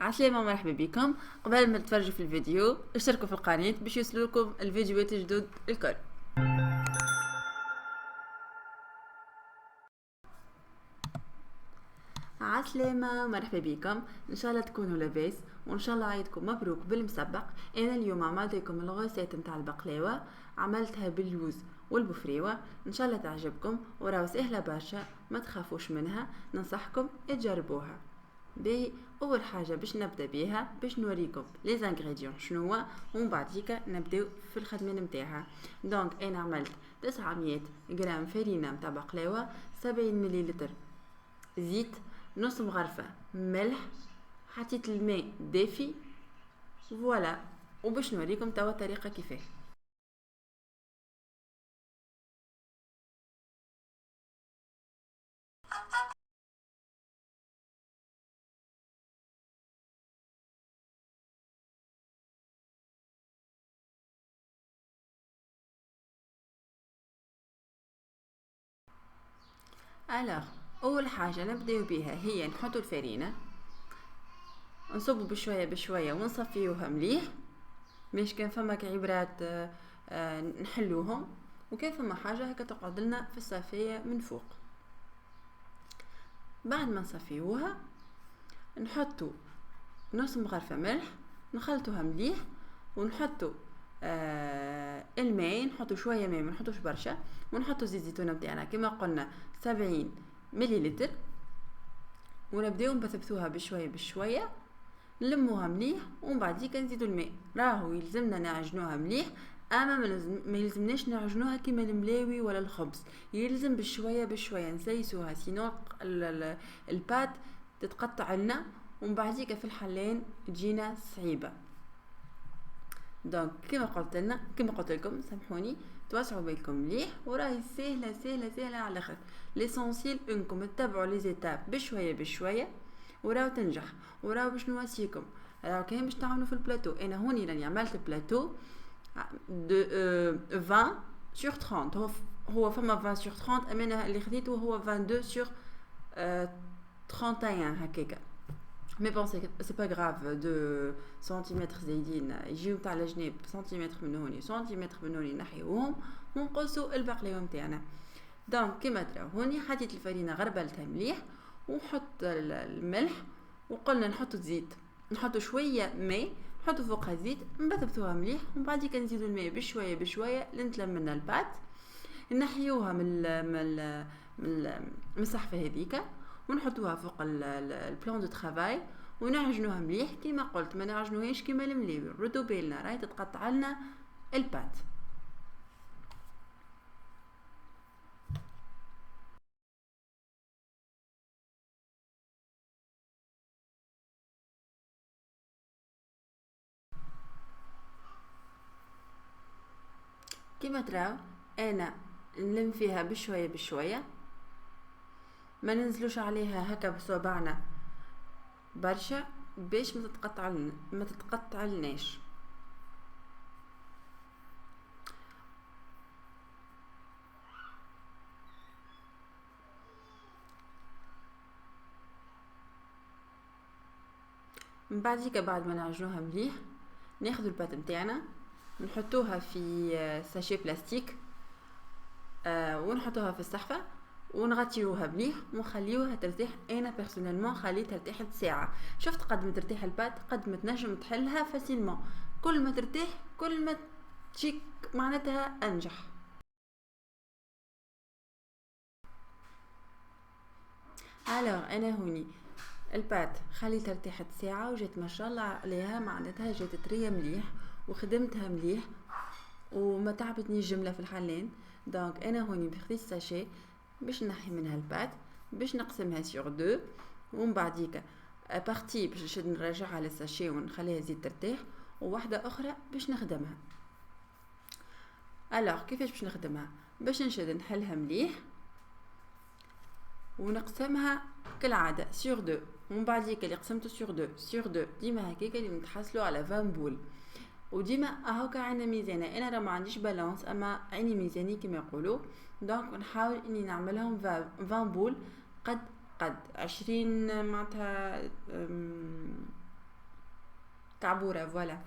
عسلامة، مرحبا بكم. قبل ما تتفرجوا في الفيديو اشتركوا في القناة باش يوصلوكم الفيديوهات الجدد الكل. عسلامة، مرحبا بكم. ان شاء الله تكونوا لاباس وان شاء الله عيدكم مبروك بالمسبق. انا اليوم عملت لكم الغوصات نتاع البقلاوه، عملتها باللوز والبفريوه، ان شاء الله تعجبكم وراو سهله برشا، ما تخافوش منها، ننصحكم تجربوها. اول حاجه باش نبدا بها باش نوريكم لي زانغريديون شنو هو، ومن بعديك نبداو في الخدمه نتاعها. دونك انا عملت 900 غرام فرينه نتاع بقلاوه، 70 مليلتر زيت، نص مغرفه ملح، حطيت الماء دافي، فوالا. وباش نوريكم توا الطريقه كيفاه. الوغ اول حاجه نبداو بها هي نحطوا الفرينه، نصبوا بشويه بشويه ونصفيوها مليح، باش كان فما كعبرات نحلوهم، وكان فما حاجه هكا تقعد لنا في الصفايه من فوق. بعد ما نصفيوها نحطوا نص مغرفه ملح، نخلطوها مليح، ونحطوا الماء، نحطوا شويه ماء، ما نحطوش برشا، ونحطوا زيت زيتون نتاعنا كما قلنا 70 مليلتر، ونبداو نبثبثوها بشويه بشويه، نلموها مليح، ومن بعد نزيدوا الماء. راهو يلزمنا نعجنوها مليح، اما ما يلزمناش نعجنوها كيما الملاوي ولا الخبز، يلزم بشويه بشويه نسيسوها، سينو البات تتقطع لنا، ومن بعد في الحلين تجينا صعيبه. دونك كما قلت لكم سامحوني، توسعوا بالكم مليح، وراهي سهله سهله سهله على الاخر. ليسونسيل انكم تتبعوا لي زيتاب بشويه بشويه، وراو تنجح. وراو باش نواسيكم، راو كان باش تعملوا في البلاتو، انا هوني راني عملت بلاتو دو 20 sur 30. هو فما 20 sur 30، اما اللي خديته هو 22 sur 31 هكاكا. مي بون سي با غراف، دو سنتيمتر زايدين يجيو تاع الجناب، سنتيمتر من هوني سنتيمتر من هوني نحيوهم ونقصوا البقلاوه نتاعنا. دونك كيما تراو هوني حطيت الفرينه غربلتها مليح، ونحط الملح، وقلنا نحط الزيت، نحط شويه ماء، نحط فوقها زيت، نبثبثوها مليح، ومن بعد نزيدوا الماء بشويه بشويه لنتلم لنا البات، نحيوها من الصحفه هذيك، ونحطوها فوق البلان دو ترافاي، ونعجنوها مليح كيما قلت، ما نعجنوهاش كيما الملاوي، ردوا بالنا راهي تتقطع لنا البات. كيما تراو انا نلم فيها بشويه بشويه، ما ننزلوش عليها هكا بصبعنا برشا باش ما تتقطع لناش. من بعد ما نعجنوها مليح، ناخذ البات نتاعنا نحطوها في ساشي بلاستيك، ونحطوها في الصحفه، ونغطيوها مليح ونخليوها ترتاح. انا بيرسونيلمون خليتها ارتاحت ساعه، شفت قد ما ترتاح البات قد ما تنجم تحلها فاسيلمون، كل ما ترتاح كل ما تشيك معناتها انجح. الوغ انا هوني البات خليتها ارتاحت ساعه، وجات ما شاء الله عليها، معناتها جات طريه مليح، وخدمتها مليح، وما تعبتني الجمله في الحلين. دونك انا هوني بخديت ساشي باش نحي منها البات، باش نقسمها سيغ دو، ومن بعديك بارتي باش نشد نرجعها للساشي ونخليها تزيد ترتاح، وواحده اخرى باش نخدمها. الوغ كيفاش باش نخدمها؟ باش نشد نحلها مليح ونقسمها كالعاده سيغ دو، ومن بعديك اللي قسمته سيغ دو ديما هكاكا اللي نتحصلوا على 20 بول. وديما هاكا عندنا ميزانه، انا راه ما عنديش بالانس اما عندي ميزاني كما يقولوا، دونك نحاول اني نعملهم 20 بول، قد 20 معناتها كعبوره فوالا.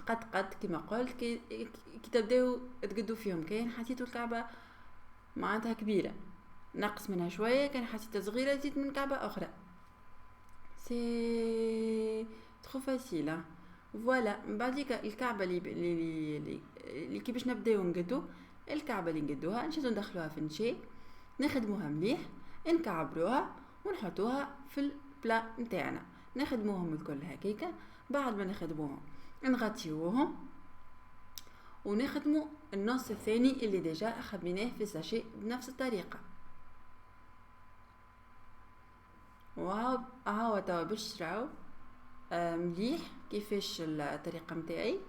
قد كما قلت كي تبداو تقدو فيهم، كاين حسيتو الكعبه معناتها كبيره نقص منها شويه، كان حسيتها صغيره زيد من كعبه اخرى. سي ترو فاسيل. فوالا من بعديك الكعبه اللي كي باش نبداو نقدو، الكعبه اللي نقدوها نشدو ندخلوها في النشاء، نخدموها مليح، نكعبروها ونحطوها في البلا نتاعنا، نخدموهم الكل هكاكا. بعد ما نخدموهم نغطيوهم ونخدموا النص الثاني اللي ديجا خبيناه في الساشي بنفس الطريقه. وهاو توا باش تراو مليح كيفاش الطريقه متاعي.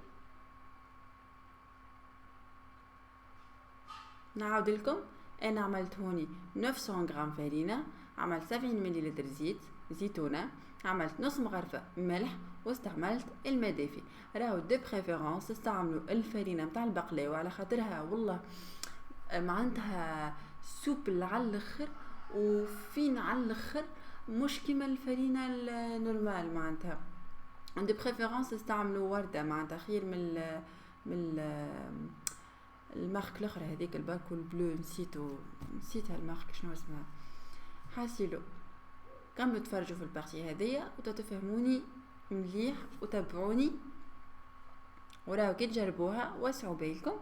نعاود لكم، انا عملت هوني 900 غرام فرينه، عملت 70 مليلتر زيتونه، عملت نص مغرفه ملح، واستعملت الماء دافي. راهو دو بريفيرونس استعملوا الفرينه نتاع البقلاوه على خاطرها والله معناتها سوبل على الاخر وفين على الاخر، مش كيما الفرينه النورمال. معناتها دو بريفيرونس استعملوا ورده معناتها خير من المارك الاخرى هذيك الباكو البلو، نسيتها المارك شنو اسمها. حاسيلو كملوا تفرجوا في البارتي هذيا وتتفهموني مليح وتابعوني، وراو كي تجربوها واسعوا بالكم.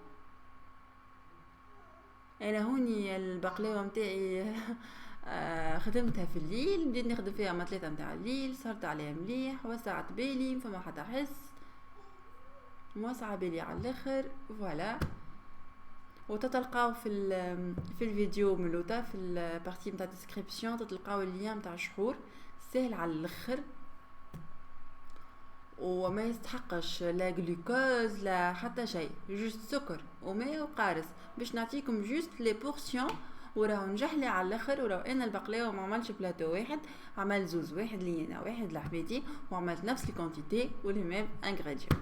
انا هوني البقلاوه متاعي خدمتها في الليل، بديت نخدم فيها ما 3 متاع الليل، صرت عليها مليح، وسعت بالي، فما حتى حس موسعه بالي على الاخر. فوالا وتتلقاو في الفيديو ملوطه في البارتي نتاع الديسكريبسيون، تتلقاو اللين نتاع الشحور سهل على الاخر، وما يستحقش لا جلوكوز لا حتى شيء، جوست سكر وماء وقارص باش نعطيكم جوست لي بورسيون. وراهو نجح لي على الاخر، وراهو انا البقلاوه ما عملش بلاتو واحد، عملت زوز، واحد لينا واحد لحميتي، وعملت نفس الكونتيتي ولي ميم انغريديون.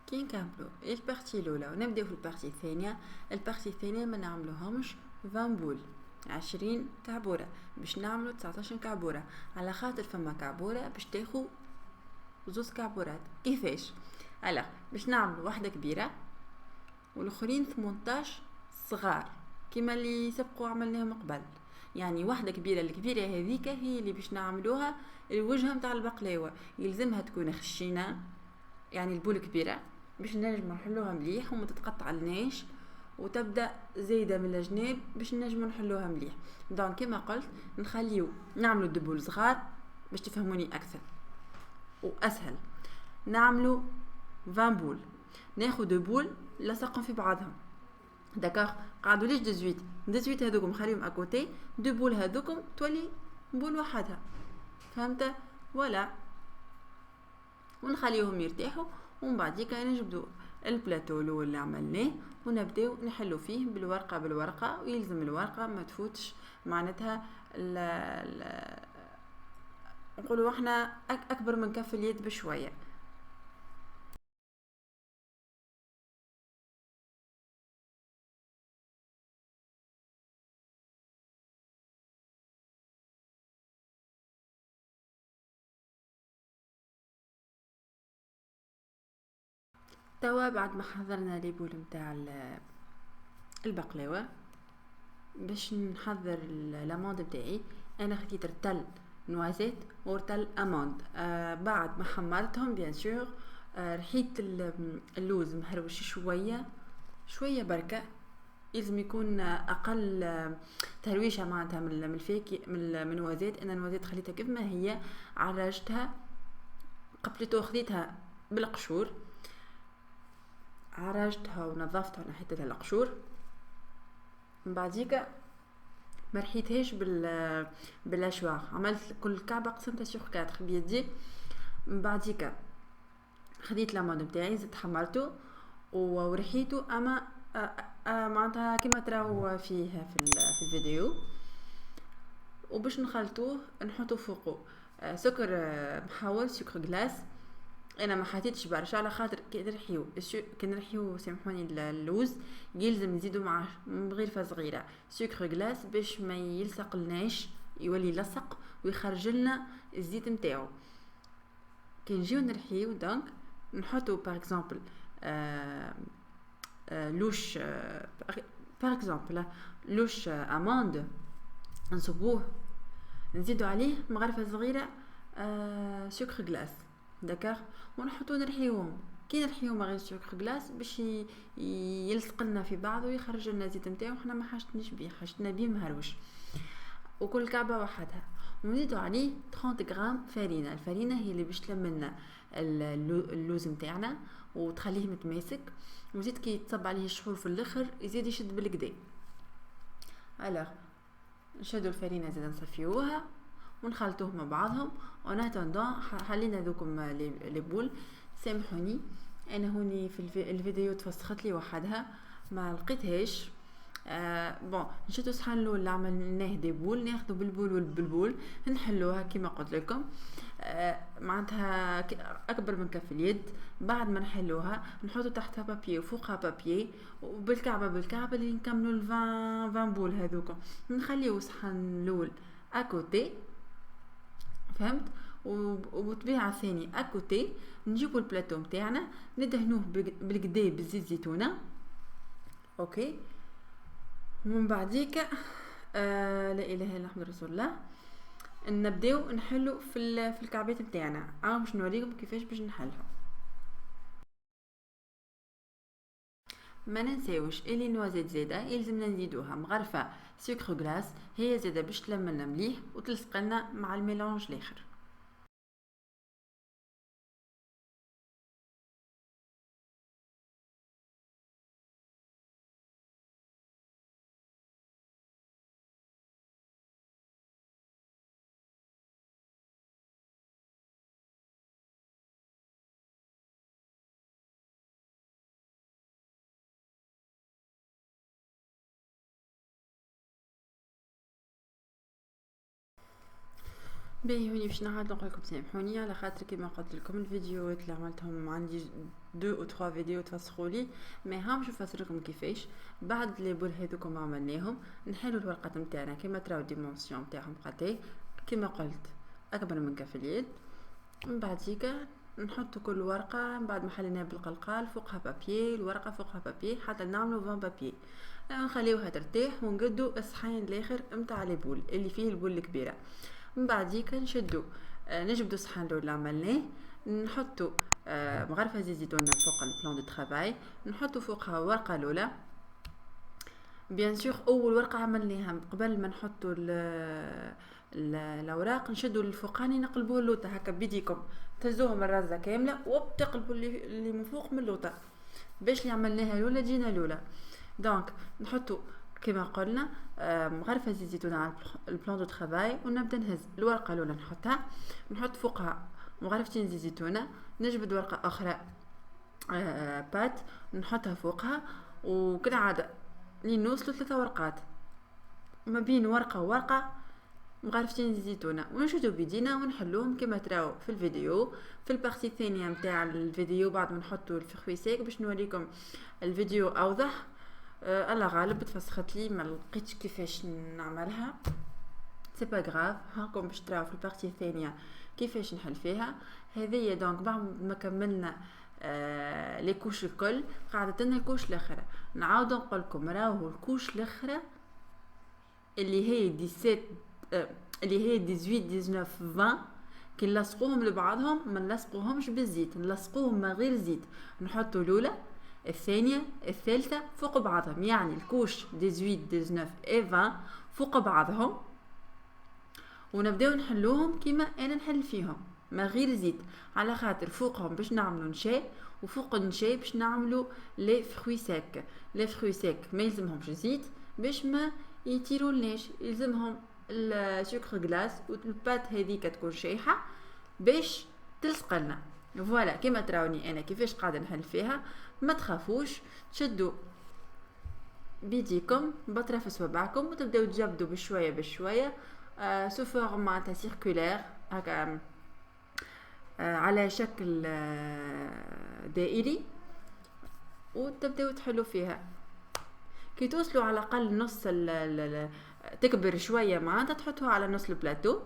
كي نكملوا البارتي الاولى ونبداو في البارتي الثانيه، البارتي الثانيه ما نعملوهمش 20 بول، 20 كعبوره باش نعملوا 19 كعبوره، على خاطر فما كعبوره باش تاخو زوز كعبورات. كيفاش؟ باش نعملوا واحده كبيره والاخرين 18 صغار كيما اللي سبقوا عملناهم قبل. يعني واحده كبيره، الكبيره هذيك هي اللي باش نعملوها الوجهه نتاع البقلاوه، يلزمها تكون خشينه، يعني البول كبيره باش نجمو نحلوها مليح وما تتقطعلناش، وتبدا زايده من الجناب باش نجمو نحلوها مليح. دونك كما قلت نعملوا دبول صغار باش تفهموني اكثر واسهل. نعملوا 20 بول، ناخذ دو بول لصقهم في بعضهم، داكوغ؟ قعدوا ليش 18 هذوكم خليهم اكوتي، دو بول هذوكم تولي بول وحدها، فهمت؟ ولا ونخليهم يرتاحوا، ومن بعد نجبدوا البلاتو الاول اللي عملناه ونبداو نحلو فيه بالورقه، ويلزم الورقه ما تفوتش معناتها نقولوا احنا اكبر من كف اليد بشويه. توا بعد ما حضرنا لي بول نتاع البقلاوه، باش نحضر الاموند بتاعي. انا خديت رتل نوازيت ورتل اموند. بعد ما حمرتهم بيان سور، رحيت اللوز مهروش شويه بركه، لازم يكون اقل تهرويشه معناتها من الفاكهه من النوازيت. انا النوازيت خليتها كيف ما هي، عرجتها قبلتو، خديتها بالقشور، عرجتها ونظفتها ونحيت لها القشور. من بعديك ما رحيتهاش بالاشواق، عملت كل كعبه قسمتها سوغ 4 بيدي. من بعديك خديت لامون بتاعي، زدت حمرته ورحيته، اما معناتها كما تراو فيه في الفيديو. وباش نخلطوه نحطو فوقه سكر محول، سكر غلاس. انا ما حطيتش برشا على خاطر كي نرحيو سامحوني اللوز يلزم نزيدو معاه بغرفه صغيره سكر غلاس باش ما يلصق لناش، يولي لصق ويخرج لنا الزيت نتاعو. كي نجيو نرحيو دونك نحطو باغ اكزومبل لوش باغ اكزومبل لوش اموند، نصبوه نزيدو عليه مغرفه صغيره سكر غلاس داكار، ونحطو نرحيوهم. كي نرحيوهم غير سكر غلاس باش يلصق لنا في بعض ويخرج لنا الزيت نتاعو. حنا ما حاجتنيش بيه، حاجتنا بيه مهروش. وكل كعبه وحدها. ونزيدو عليه 30 غرام فرينه. الفرينه هي اللي باش تلملنا اللوز نتاعنا وتخليه متماسك. وزيد كي تصب عليه الشحور في الاخر يزيد يشد بالكدا. الوغ نشدو الفرينه زيد نصفيوها ونخلطوه مع بعضهم. وناتندون حلينا ذوكم لي بول. سامحوني انا هوني في الفيديو تفسخت لي وحدها ما لقيتهاش. بون نشدو صحن الاول اللي عملناه دي بول، ناخذو بالبول والبلبول نحلوها كما قلت لكم. معناتها اكبر من كف اليد. بعد ما نحلوها نحطو تحتها بابيي وفوقها بابيي، وبالكعبه اللي نكملوا 20 بول هذوك. نخليو صحن الاول اكوتي، فهمت؟ وبطبيعه الثاني اكوتي. نجيبو البلاطو نتاعنا ندهنوه بالكدا بالزيت زيتونه. اوكي. ومن بعديك لا اله الا محمد رسول الله، نبداو نحلو في الكعبات نتاعنا. باش نوريكم كيفاش باش نحلها. ما ننساوش اللي نوازيت زاده يلزمنا نزيدوها مغرفه سكر غلاس، هي زاده باش تلملنا مليح وتلصق لنا مع الميلانج الاخر. باهي هوني باش نعاود نقولكم سامحوني على خاطر كيما قلت لكم الفيديوهات اللي عملتهم عندي 2 او 3 فيديو تفسخولي، ما هامش نفسرلكم كيفاش. بعد لي بول هذوكم عملناهم نحلو الورقه نتاعنا كيما تراو الديمونسيون نتاعهم قدايه، كيما قلت اكبر من كف اليد. من بعديك نحط كل ورقه بعد ما حليناها بالقلقال فوقها بابيي، الورقه فوقها بابيي حتى نعملوا 20 بابيي. نخليوها ترتاح ونقدو الصحين الاخر نتاع لي بول اللي فيه البول الكبيره. من بعديك نشدو نجبدو الصحن الاول اللي عملناه، نحطو مغرفه زيت زيتونه فوق البلان دو طرافاي، نحطو فوقها ورقه الاولى. بيان سور اول ورقه عملناها قبل ما نحطو الاوراق نشدو الفوقاني نقلبوه اللوطه هكا بيديكم، تهزوهم الرزه كامله وبتقلبوا اللي من فوق من اللوطه باش اللي عملناها الاولى تجينا الاولى. دونك نحطو كما قلنا مغرفه زيت زيتونه على البلان دو طرافاي، ونبدا نهز الورقه الاولى نحطها، نحط فوقها مغرفتين زيت زيتونه، نجبد ورقه اخرى بات نحطها فوقها، وكذا عاده لين نوصلوا 3 ورقات ما بين ورقه وورقه مغرفتين زيت زيتونه، ونشدو بيدينا ونحلوهم كما تراو في الفيديو. في البارتي الثانيه نتاع الفيديو بعد ما نحطوا الفخويساك باش نوريكم الفيديو اوضح. الله غالب تفسخت لي ما لقيتش كيفاش نعملها، سي با غراف. هاكم باش تراو في البارتي الثانيه كيفاش نحل فيها. هذه دونك بعد ما كملنا لي كوش الكل قاعدة لنا الكوش الاخرى. نعاود نقول لكم راهو الكوش الاخرى اللي هي 17 اللي هي 18 19 20 كي نلصقوهم لبعضهم ما نلصقوهمش بالزيت، نلصقوهم من غير زيت، نحطوا الاولى الثانيه الثالثه فوق بعضهم، يعني الكوش 18 19 20 فوق بعضهم، ونبداو نحلوهم كيما انا نحل فيهم ما غير زيت، على خاطر فوقهم باش نعملوا نشاي، وفوق النشاي باش نعملوا لي فروي سيك. لي فروي سيك ما يلزمهمش زيت باش ما يطيرولناش، يلزمهم السكر غلاس والبات هذيك تكون شايحه باش تلصق لنا. فوالا كيما تراوني انا كيفاش قاعده نحل فيها. ما تخافوش، تشدوا بيديكم بطرف صوابعكم وتبداو تجبدوا بشويه بشويه سو فورما تاع سيركولير هكا على شكل دائري، وتبداو تحلوا فيها كي توصلوا على الاقل نص تكبر شويه معناتها تحطوها على نص البلاتو،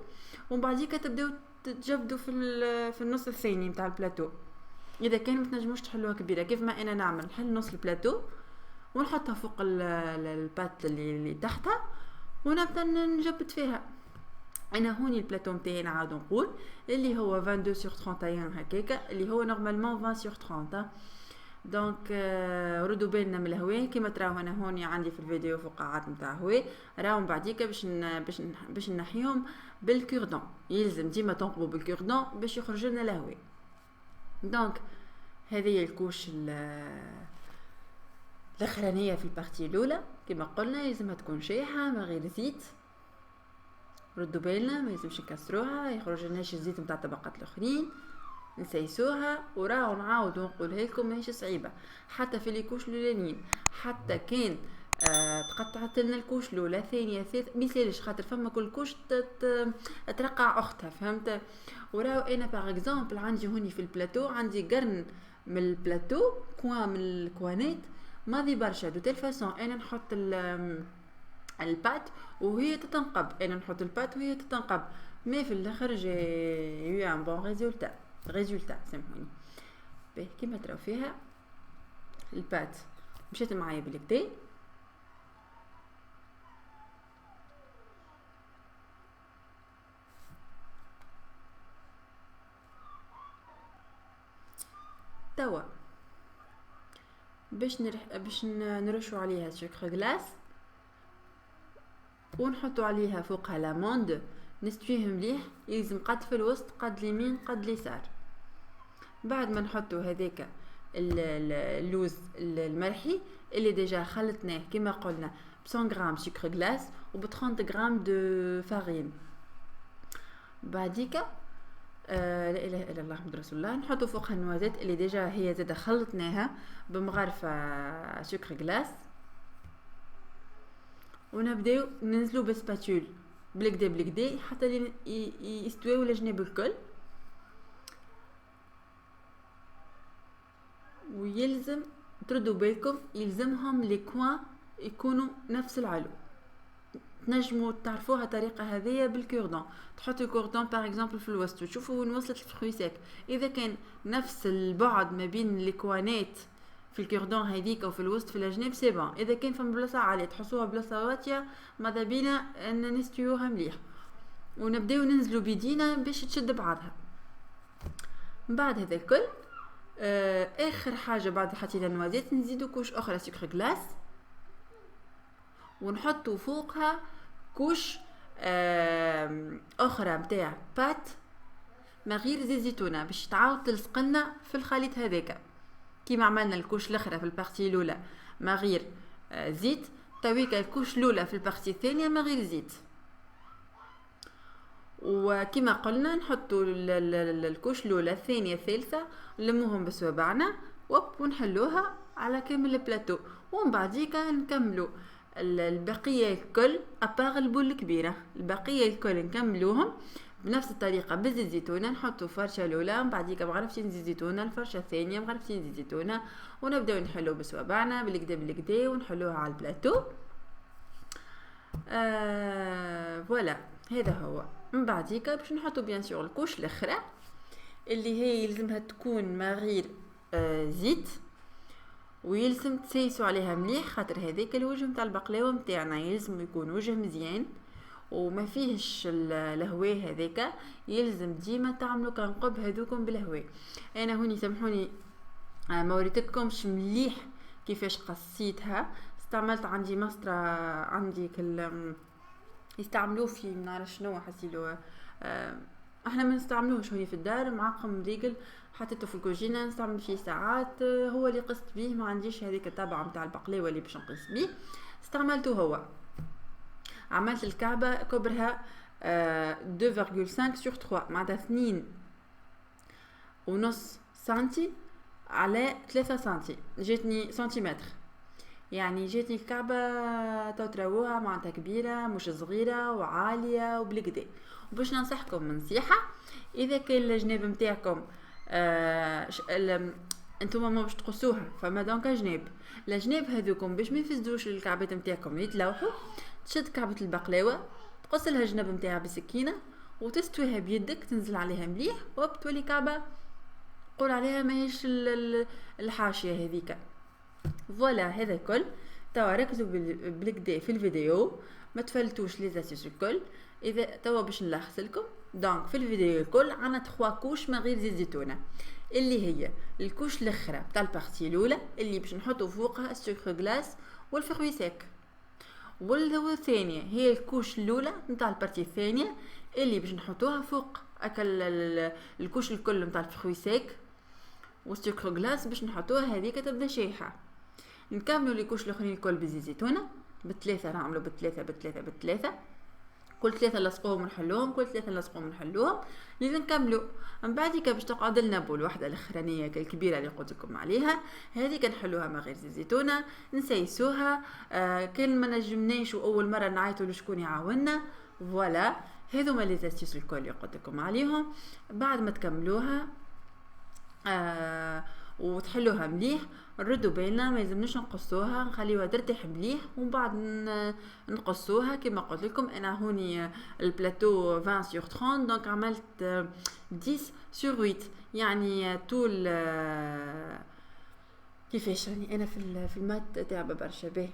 ومن بعديك تبداو تجبدوا في النص الثاني نتاع البلاتو. اذا كان ما تنجموش تحلوها كبيره كيف ما انا نعمل، نحل نص البلاتو ونحطها فوق البات اللي تحتها ونبدا نجبد فيها. انا هوني البلاتو نتاعي نعاود نقول اللي هو 22/31 هكاكا، اللي هو نورمالمون 20/30. دونك ردوا بالنا من الهواء كيما تراو انا هوني عندي في الفيديو فقاعات نتاع هواء، راهم بعديك باش نحيهم بالكوردون، يلزم ديما تنقبوا بالكوردون باش يخرج لنا الهواء. دونك هذه الكوش الاخرانيه في البارتي الاولى كما قلنا يلزمها تكون شايحه من غير زيت. ردوا بالنا ما يلزمش نكسروها يخرج لناش الزيت نتاع الطبقات الاخرين، نسيسوها. وراو نعاود نقولها لكم ماهيش صعيبه حتى في الكوش الاولانيين، حتى كان تقطعت لنا الكوش الاولى ثانيه ثالث ميسالش، خاطر فما كل كوش ترقع اختها، فهمت؟ وراو انا باغ اكزومبل عندي هوني في البلاتو عندي قرن من البلاتو كوان من الكوانات ماضي برشا دو تيل فاسون انا نحط البات وهي تتنقب، انا نحط البات وهي تتنقب، مي في الاخر جي ان بون ريزولتا سامحوني. باهي كيما تراو فيها البات مشيت معايا بالكدا، توا باش نرشوا عليها سكر غلاس ونحطوا عليها فوقها لاموند، نستويه مليح، يلزم قد في الوسط قد اليمين قد اليسار. بعد ما نحطوا هذاك اللوز المرحي اللي ديجا خلطناه كما قلنا ب 100 غرام سكر غلاس وب 30 غرام دو فارين، بعديك لا اله الا الله محمد رسول الله نحطوا فوقها النوازات اللي ديجا هي زاده خلطناها بمغرفه سكر غلاس، ونبداو ننزلوا بسباتول بالكدا حتى يستويو الجناب الكل. ويلزم تردوا بالكم يلزمهم لي كوان يكونوا نفس العلو. تنجموا تعرفوها طريقه هذه بالكوردون، تحطوا الكوردون باغ اكزومبل في الوسط وتشوفوا وين وصلت الفروي سيك، اذا كان نفس البعد ما بين لي كوانات في الكوردون هذيك وفي الوسط في الجناب سي بون، اذا كان فما بلاصه عاليه تحسوها بلاصه واطيه ماذا بينا ان نستويوها مليح، ونبداو ننزلوا بيدينا باش تشد بعضها. بعد هذا الكل اخر حاجه بعد حطينا النوازيت نزيدوا كوش اخرى سكر غلاس ونحطوا فوقها كوش اخرى نتاع بات ما غير زيت زيتونه باش تعاود تلصق لنا في الخليط هذاك كيما عملنا الكوش الاخرى في البارتي الاولى ما غير زيت، تويك الكوش الاولى في البارتي الثانيه ما غير زيت. وكما قلنا نحطوا الكوش الاولى الثانيه الثالثه نلموهم بصوابعنا ونحلوها على كامل البلاتو، ومن بعديك نكملوا البقيه الكل ابار البول الكبيره، البقيه الكل نكملوهم بنفس الطريقه بزيت زيتونه، نحطوا فرشه الاولى من بعديك بغرفتين زيت زيتونه، الفرشه الثانيه بغرفتين زيت زيتونه، ونبداو نحلو بصوابعنا بالكدا ونحلوها على البلاتو. فوالا هذا هو. من بعديك باش نحطوا بيان سور الكوش الاخرى اللي هي يلزمها تكون ما غير زيت، ويلزم تسيسوا عليها مليح، خاطر هذاك الوجه نتاع البقلاوه نتاعنا يلزم يكون وجه مزيان وما فيهش الهواء هذاك، يلزم ديما تعملوا كنقب هذوكم بالهواء. انا هوني سامحوني ما وريتكمش مليح كيفاش قصيتها، استعملت عندي مسطره، عندي يستعملوه في ما نعرف شنو حسيلو، احنا ما نستعملوهش هوني في الدار، معقم ريقل حطيته في الكوجينه نستعمل فيه ساعات، هو اللي قست بيه، ما عنديش هذيك الطابعه نتاع البقلاوه اللي باش نقيس بيه، استعملته هو. عملت الكعبه كبرها 2.5 sur 3 معناتها 2.5 سنتي على 3 سنتي، جاتني سنتيمتر، يعني جاتني الكعبه تراوها معناتها كبيره مش صغيره وعاليه وبالكدا. وباش ننصحكم نصيحه، اذا كان الجناب نتاعكم انتوما ما باش تقصوها، فما دونك جناب الجناب هذوكم باش ما يفسدوش الكعبات نتاعكم يتلوحوا، تشد كعبه البقلاوه تقص لها الجناب نتاعها بسكينه وتستويها بيدك، تنزل عليها مليح وبتولي كعبه قول عليها ماهيش الحاشيه هذيك. فوالا هذا كل. توا ركزوا بالكدا في الفيديو، ما تفلتوش لي زاسيس الكل. اذا توا باش نلخص لكم، دونك في الفيديو الكل عندنا 3 كوش من غير زيت زيتونه، اللي هي الكوش الاخرى تاع البارتي الاولى اللي باش نحطوا فوقها السكر غلاس والفروي سيك، والثانيه هي الكوش الاولى نتاع البارتي الثانيه اللي باش نحطوها فوق الكوش الكل نتاع الفروي سيك والسكر غلاس باش نحطوها هذيك تبدا شايحه. نكملوا لي كوش الاخرين الكل بزيت زيتونه بثلاثه، نعملوا بثلاثه كل 3 نلصقوهم ونحلوهم، كل 3 نلصقوهم ونحلوهم، لازم نكملوا. من بعد باش تقعد لنا بول واحده الاخرانيه الكبيره اللي قلت لكم عليها، هذه كنحلوها من غير زيت زيتونه، نسيسوها. كان ما نجمناش واول مره نعيطوا لشكون يعاوننا. فوالا هذوما لي زاستيس الكل اللي قلت لكم عليهم. بعد ما تكملوها وتحلوها مليح، نردوا بالنا ما يلزمناش نقصوها، نخليوها ترتاح مليح ومن بعد نقصوها. كما قلت لكم انا هوني البلاتو 20 sur 30، دونك عملت 10 sur 8، يعني طول كيفاش راني انا في المات تعب برشا باهي،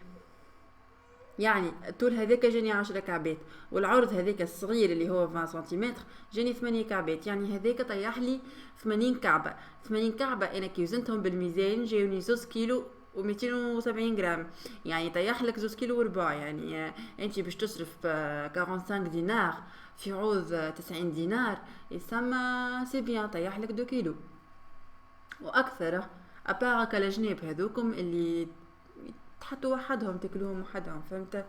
يعني الطول هذاك جاني 10 كعبات، والعرض هذاك الصغير اللي هو 20 سنتيمتر جاني 8 كعبات، يعني هذاك طيح لي 80 كعبه. 80 كعبه انا كي وزنتهم بالميزان جاوني 2 كيلو و270 غرام، يعني طيح لك 2 كيلو وربع. يعني انت باش تصرف 45 دينار في عوض 90 دينار، يسمى سي بيان طيح لك 2 كيلو واكثر. ابارك الجناب هذوكم اللي تحطوا وحدهم تاكلوهم وحدهم، فهمت؟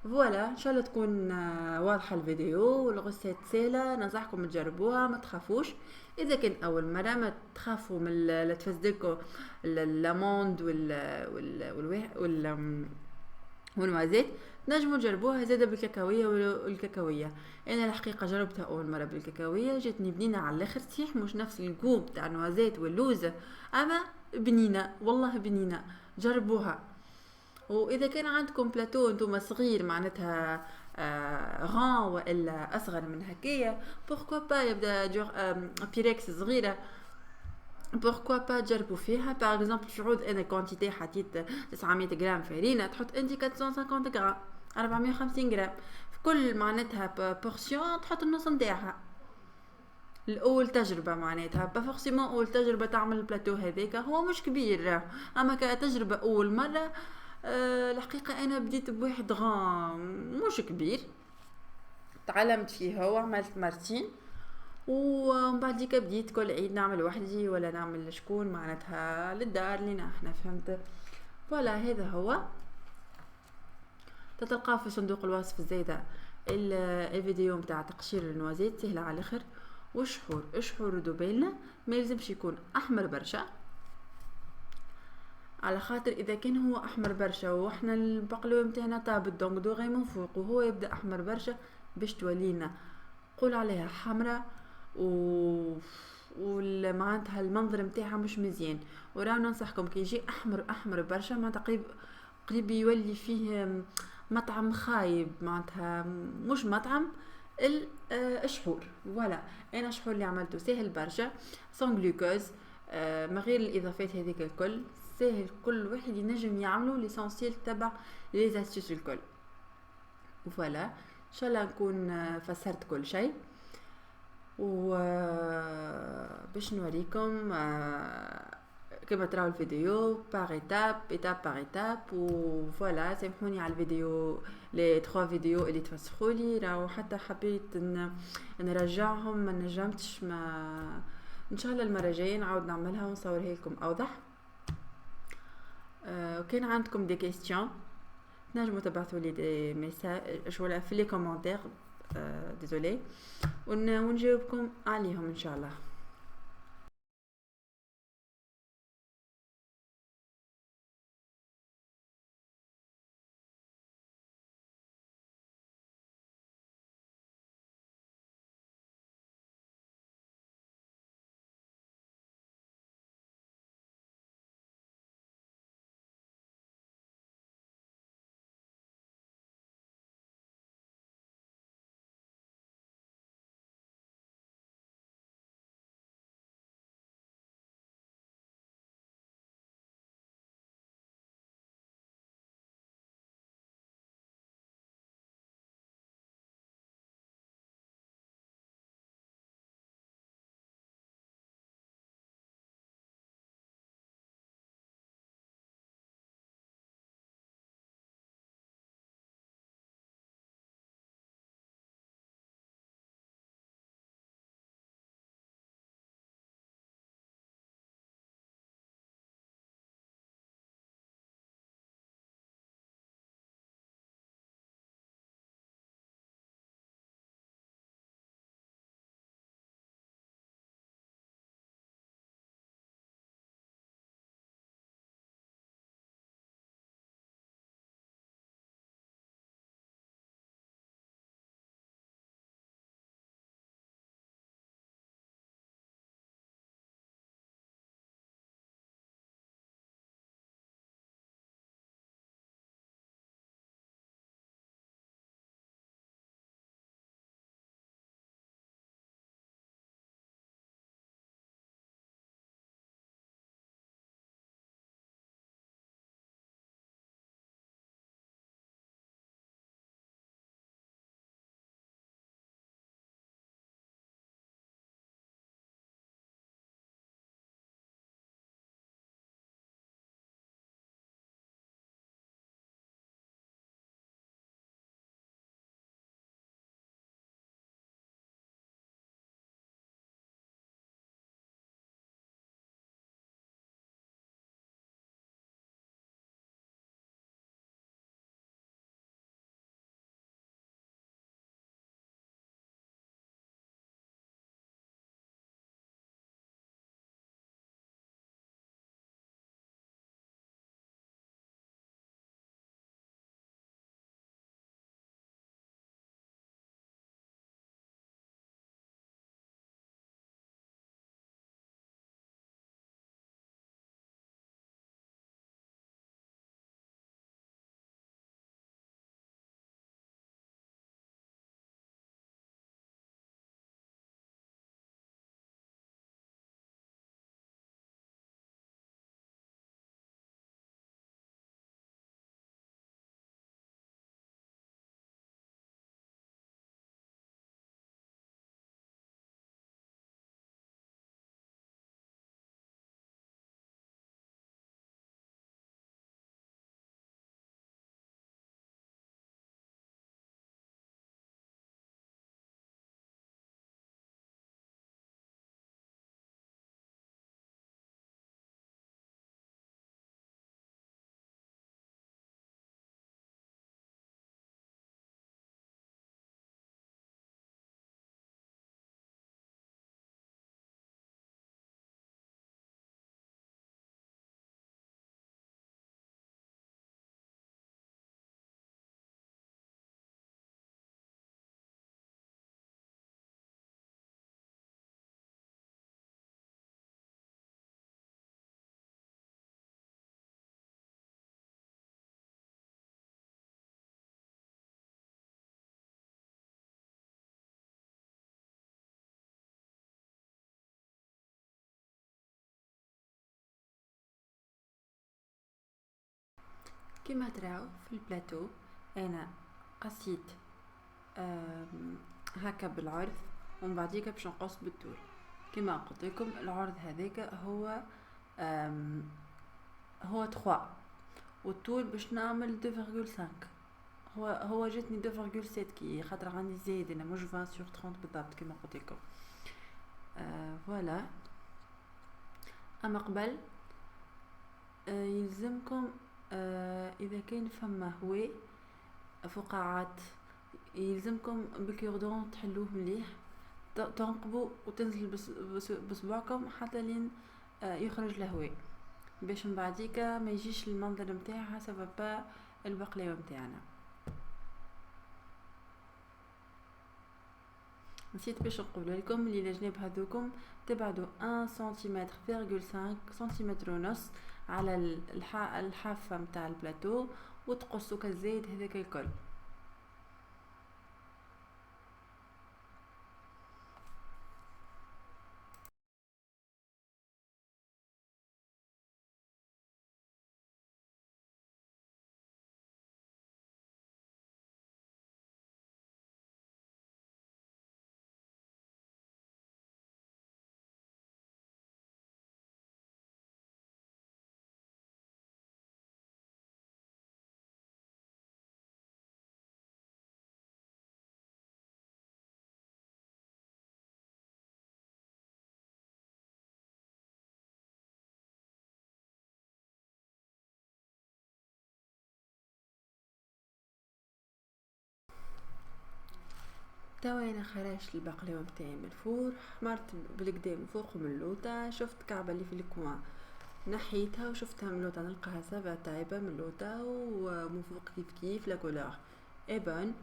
فوالا ان شاء الله تكون واضحه الفيديو والغسات سهله، ننصحكم تجربوها ما تخافوش. اذا كان اول مره ما تخافوا من لا تفسدلكم اللاموند والمازيت، نجموا تجربوها زاده بالكاكاويه والكاكاويه. انا الحقيقه جربتها اول مره بالكاكاويه، جاتني بنينه على الاخر، صحيح مش نفس الكوب تاع النوازيت واللوز، اما بنينه والله بنينه، جربوها. واذا كان عندكم بلاتو انتم صغير معناتها غان والا اصغر من هكايا، بوركوا با يبدا بيريكس صغيره، بوركوا با تجربوا فيها. باغ اكزومبل في عود انا كونتيتي حطيت 900 غرام فرينه، تحط انت 450 غرام 450 غرام في كل معناتها بورسيون، تحط النص نتاعها. الاول تجربه معناتها با فورسيمون اول تجربه تعمل البلاتو هذاك هو مش كبير، اما كتجربه اول مره الحقيقه انا بديت بواحد غام مش كبير، تعلمت فيه وعملت مرتين، ومن بعد ديك بديت كل عيد نعمل وحدي ولا نعمل شكون معناتها للدار لينا احنا، فهمت؟ فوالا هذا هو. تتلقاه في صندوق الوصف الزايده الفيديو متاع تقشير النوازيت، سهله على الاخر. وشحور ردوا بالنا ما يلزمش يكون احمر برشا، على خاطر اذا كان هو احمر برشا واحنا البقلوه نتاعنا طابت دونك دوغي من فوق وهو يبدا احمر برشا باش تولينا قول عليها حمراء معناتها المنظر نتاعها مش مزيان. ورانا ننصحكم كي يجي احمر برشا معناتها قريب يولي فيه مطعم خايب، معناتها مش مطعم الشحور. فوالا انا الشحور اللي عملته سهل برشا، سون جلوكوز، من غير الاضافات هذيك الكل ساهل كل واحد ينجم يعملو ليسونسيال تبع لي زاستيس الكل. فوالا ان شاء الله نكون فسرت كل شيء، و باش نوريكم كما تراو الفيديو باغ ايتاب باغ ايتاب. و فوالا سامحوني على الفيديو لي 3 فيديو اللي تفسخولي، راهو حتى حبيت نرجعهم ما نجمتش. ما ان شاء الله المره الجايه نعاود نعملها ونصورها لكم اوضح. كان عندكم دي كيستيون تنجموا تبعثوا لي دي ميساج ولا في لي كومونتير ديزولي ونجاوبكم عليهم ان شاء الله. كما تراو في البلاتو انا قصيت هكا بالعرض ومن بعديك باش نقص بالطول. كما قلت لكم العرض هذاك هو 3 والطول باش نعمل 2.5. هو جاتني 2.7 كي خاطر عندي زايد انا مش 20/30 بالضبط كما قلت لكم. فوالا. اما قبل يلزمكم اذا كان فما هواء فقاعات يلزمكم بالكوردون تحلوه مليح، تنقبوا وتنزل بصبعكم حتى لين يخرج الهواء باش من بعديك ما يجيش المنظر نتاعها سبب البقلاوه نتاعنا. نسيت باش نقول لكم اللي الجناب هذوكم تبعدوا 1 سنتيمتر فاصل 5 سنتيمتر ونص على الحافه نتاع البلاتو وتقصوا كالزايد هذاك الكل. توا انا خرجت البقلاوه نتاعي من الفور، حمرت بالقدام فوق من اللوطه، شفت كعبه اللي في الكوان نحيتها وشفتها من اللوطه نلقاها سافا طايبه من اللوطه ومن فوق كيف لا كولور ابان.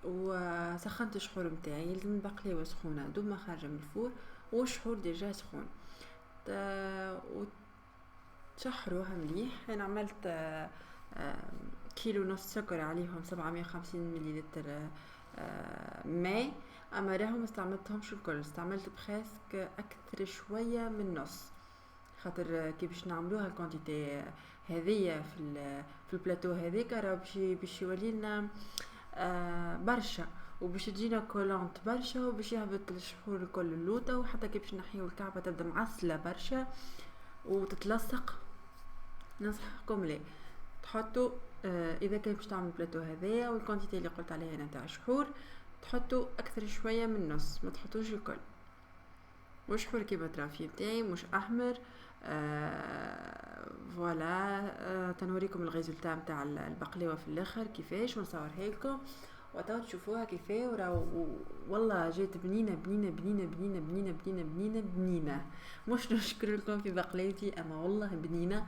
وسخنت الشحور نتاعي، لازم البقلاوه سخونه دوب ما خارجه من الفور والشحور ديجا سخون وتشحروها مليح. انا عملت كيلو نص سكر عليهم 750 مليلتر ماء. اما راهم ما استعملتهمش الكل، استعملت بخاسك اكثر شويه من نص خاطر كي باش نعملوها الكونتيتي هذية في البلاتو هذيك راه باش يولي لنا برشا وباش تجينا كولونت برشا وباش يهبط الشحور الكل اللوطه، وحتى كي باش نحيو الكعبه تبدا معسله برشا وتتلصق. ننصحكم ليه تحطوا اذا كان باش تعمل بلاتو هذايا والكونتيتي اللي قلت عليها انا تاع الشحور تحطوا اكثر شويه من نص، ما تحطوش الكل. وشحور كيما ترافي نتاعي مش احمر. فوالا. تنوريكم الريزلتا نتاع البقلاوه في الاخر كيفاش ونصورها لكم وتو تشوفوها كيفاه. والله جات بنينه بنينه بنينه بنينه بنينه بنينه بنينه بنينه. مش نشكر لكم في بقلاوتي اما والله بنينه،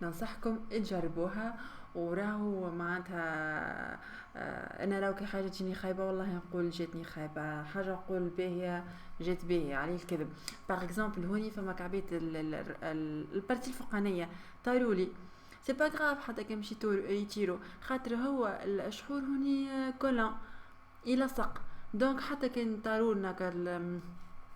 ننصحكم تجربوها. وراهو معناتها انا راهو كي حاجه تجيني خايبه والله نقول جاتني خايبه، حاجه نقول باهيه جات باهيه، عليه الكذب. باغ اكزومبل هوني فما كعبات البارتي الفوقانيه طارولي سي با غراف حتى كي مشي يطيروا خاطر هو الشحور هوني كولان يلصق. دونك حتى كان طارولنا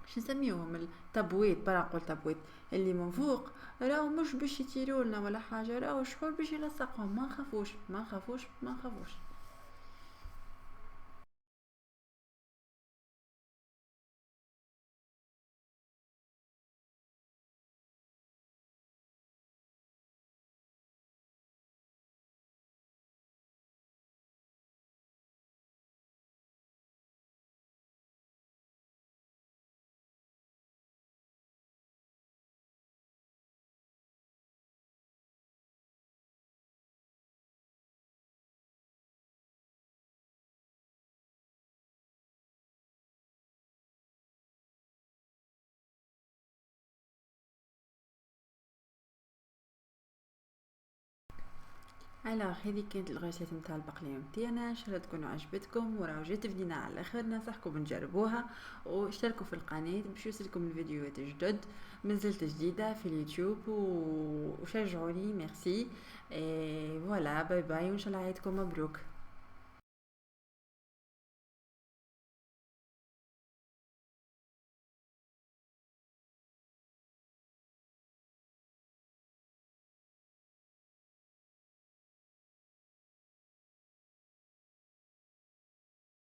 شو نسميوهم التبويت، برا نقول تبويت اللي من فوق راهو مش باش يطيروا لنا ولا حاجه، راهو الشحور باش يلصقهم. ما نخافوش ما نخافوش ما نخافوش. الوغ هذه كانت الغرسات نتاع البقلاوه نتاعنا، ان شاء الله تكونوا عجبتكم وراه جات بنينه على الاخر. ننصحكم نجربوها واشتركوا في القناه باش يوصلكم الفيديوهات الجدد منزلت جديده في اليوتيوب وشجعوني. ميرسي. فوالا باي باي وان شاء الله عيدكم مبروك.